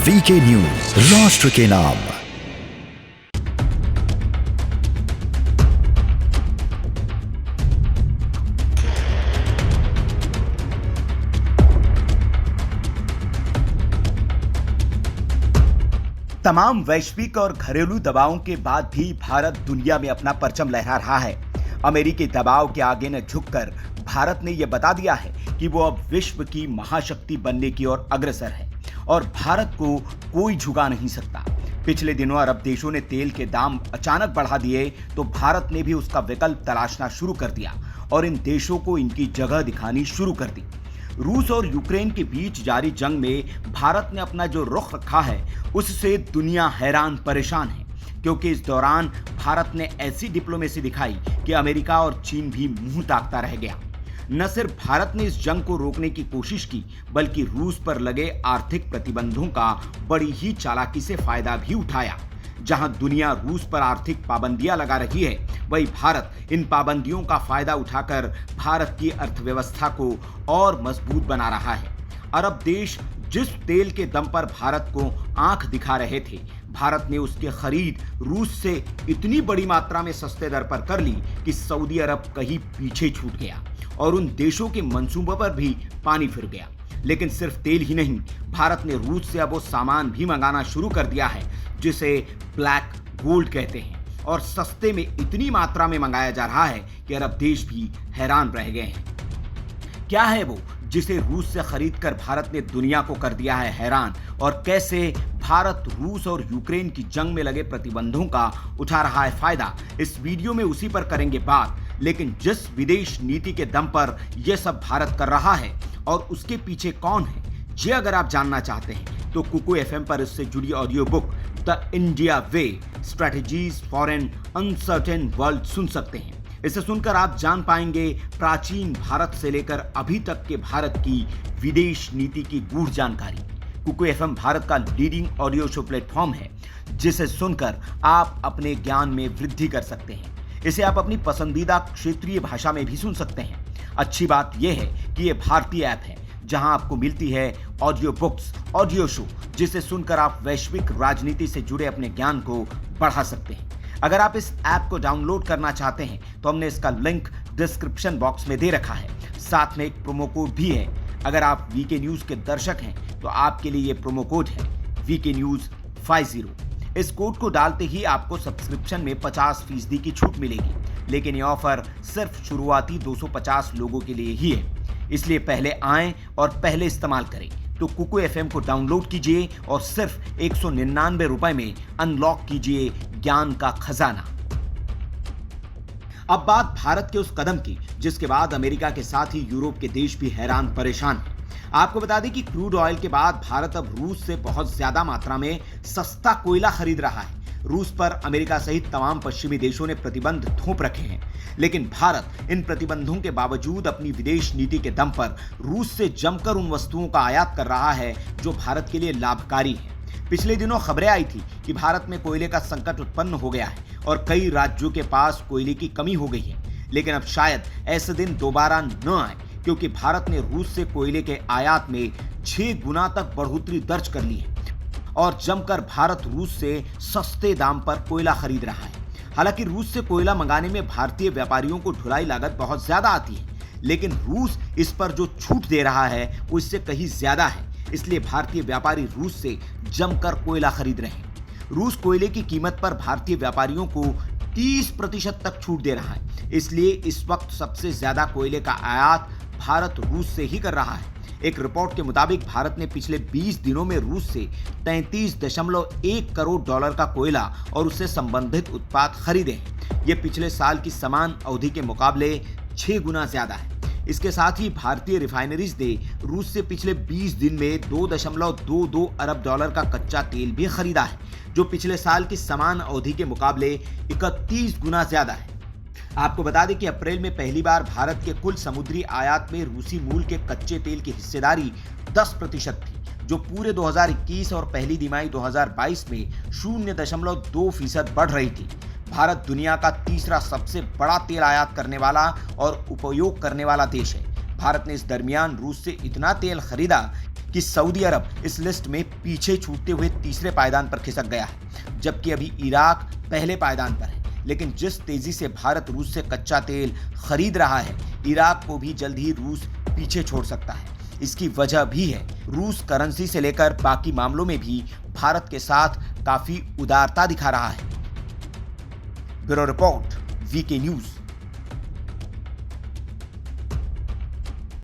VK news, राष्ट्र के नाम। तमाम वैश्विक और घरेलू दबावों के बाद भी भारत दुनिया में अपना परचम लहरा रहा है। अमेरिकी दबाव के आगे न झुककर भारत ने यह बता दिया है कि वो अब विश्व की महाशक्ति बनने की ओर अग्रसर है और भारत को कोई झुका नहीं सकता। पिछले दिनों अरब देशों ने तेल के दाम अचानक बढ़ा दिए तो भारत ने भी उसका विकल्प तलाशना शुरू कर दिया और इन देशों को इनकी जगह दिखानी शुरू कर दी। रूस और यूक्रेन के बीच जारी जंग में भारत ने अपना जो रुख रखा है उससे दुनिया हैरान परेशान है, क्योंकि इस दौरान भारत ने ऐसी डिप्लोमेसी दिखाई कि अमेरिका और चीन भी मुंह ताकता रह गया। न सिर्फ भारत ने इस जंग को रोकने की कोशिश की, बल्कि रूस पर लगे आर्थिक प्रतिबंधों का बड़ी ही चालाकी से फायदा भी उठाया। जहां दुनिया रूस पर आर्थिक पाबंदियां लगा रही है, वहीं भारत इन पाबंदियों का फायदा उठाकर भारत की अर्थव्यवस्था को और मजबूत बना रहा है। अरब देश जिस तेल के दम पर भारत को आंख दिखा रहे थे, भारत ने उसकी खरीद रूस से इतनी बड़ी मात्रा में सस्ते दर पर कर ली कि सऊदी अरब कहीं पीछे छूट गया और उन देशों के मंसूबों पर भी पानी फिर गया। लेकिन सिर्फ तेल ही नहीं, भारत ने रूस से अब वो सामान भी मंगाना शुरू कर दिया है जिसे ब्लैक गोल्ड कहते हैं, और सस्ते में इतनी मात्रा में मंगाया जा रहा है कि अरब देश भी हैरान रह गए हैं। क्या है वो जिसे रूस से खरीदकर भारत ने दुनिया को कर दिया है हैरान, और कैसे भारत रूस और यूक्रेन की जंग में लगे प्रतिबंधों का उठा रहा है फायदा, इस वीडियो में उसी पर करेंगे बात। लेकिन जिस विदेश नीति के दम पर यह सब भारत कर रहा है और उसके पीछे कौन है, ये अगर आप जानना चाहते हैं तो कुकू एफएम पर इससे जुड़ी audio book the India way strategies for an uncertain world सुन सकते हैं। इसे सुनकर आप जान पाएंगे प्राचीन भारत से लेकर अभी तक के भारत की विदेश नीति की गूढ़ जानकारी। कुकू एफएम भारत का लीडिंग ऑडियो शो प्लेटफॉर्म है, जिसे सुनकर आप अपने ज्ञान में वृद्धि कर सकते हैं। इसे आप अपनी पसंदीदा क्षेत्रीय भाषा में भी सुन सकते हैं। अच्छी बात यह है कि यह भारतीय ऐप है, जहां आपको मिलती है ऑडियो बुक्स, ऑडियो शो, जिसे सुनकर आप वैश्विक राजनीति से जुड़े अपने ज्ञान को बढ़ा सकते हैं। अगर आप इस ऐप को डाउनलोड करना चाहते हैं तो हमने इसका लिंक डिस्क्रिप्शन बॉक्स में दे रखा है। साथ में एक प्रोमो कोड भी है। अगर आप वीके न्यूज के दर्शक हैं तो आपके लिए ये प्रोमो कोड है वीके न्यूज 50। इस कोड को डालते ही आपको सब्सक्रिप्शन में 50% की छूट मिलेगी, लेकिन ये ऑफर सिर्फ शुरुआती 250 लोगों के लिए ही है। इसलिए पहले आएं और पहले इस्तेमाल करें। तो कुकू एफएम को डाउनलोड कीजिए और सिर्फ 199 रुपए में अनलॉक कीजिए ज्ञान का खजाना। अब बात भारत के उस कदम की जिसके बाद अमेरिका के साथ ही यूरोप के देश भी हैरान परेशान हैं। आपको बता दें कि क्रूड ऑयल के बाद भारत अब रूस से बहुत ज्यादा मात्रा में सस्ता कोयला खरीद रहा है। रूस पर अमेरिका सहित तमाम पश्चिमी देशों ने प्रतिबंध थोप रखे हैं, लेकिन भारत इन प्रतिबंधों के बावजूद अपनी विदेश नीति के दम पर रूस से जमकर उन वस्तुओं का आयात कर रहा है जो भारत के लिए लाभकारी है। पिछले दिनों खबरें आई थी कि भारत में कोयले का संकट उत्पन्न हो गया है और कई राज्यों के पास कोयले की कमी हो गई है, लेकिन अब शायद ऐसे दिन दोबारा न आए, क्योंकि भारत ने रूस से कोयले के आयात में 6 गुना तक बढ़ोतरी दर्ज कर ली है और जमकर भारत रूस से सस्ते दाम पर कोयला खरीद रहा है। हालांकि रूस से कोयला मंगाने में भारतीय व्यापारियों को ढुलाई लागत बहुत ज्यादा आती है, लेकिन रूस इस पर जो छूट दे रहा है वो इससे कहीं ज्यादा है। इसलिए भारतीय व्यापारी रूस से जमकर कोयला खरीद रहे हैं। रूस कोयले की कीमत पर भारतीय व्यापारियों को 30% तक छूट दे रहा है। इसलिए इस वक्त सबसे ज्यादा कोयले का आयात भारत रूस से ही कर रहा है। एक रिपोर्ट के मुताबिक भारत ने पिछले 20 दिनों में रूस से 33.1 करोड़ डॉलर का कोयला और उससे संबंधित उत्पाद खरीदे हैं। यह पिछले साल की समान अवधि के मुकाबले 6 गुना ज्यादा है। इसके साथ ही भारतीय रिफाइनरीज ने रूस से पिछले 20 दिन में 2.22 अरब डॉलर का कच्चा तेल भी खरीदा है, जो पिछले साल की समान अवधि के मुकाबले 31 गुना ज्यादा है। आपको बता दें कि अप्रैल में पहली बार भारत के कुल समुद्री आयात में रूसी मूल के कच्चे तेल की हिस्सेदारी 10% थी, जो पूरे 2021 और पहली तिमाही 2022 में 0.2% बढ़ रही थी। भारत दुनिया का तीसरा सबसे बड़ा तेल आयात करने वाला और उपयोग करने वाला देश है। भारत ने इस दरमियान रूस से इतना तेल खरीदा कि सऊदी अरब इस लिस्ट में पीछे छूटते हुए तीसरे पायदान पर खिसक गया है, जबकि अभी इराक पहले पायदान पर है। लेकिन जिस तेजी से भारत रूस से कच्चा तेल खरीद रहा है, इराक को भी जल्द ही रूस पीछे छोड़ सकता है। इसकी वजह भी है रूस करेंसी से लेकर बाकी मामलों में भी भारत के साथ काफी उदारता दिखा रहा है। Bureau report, VK news.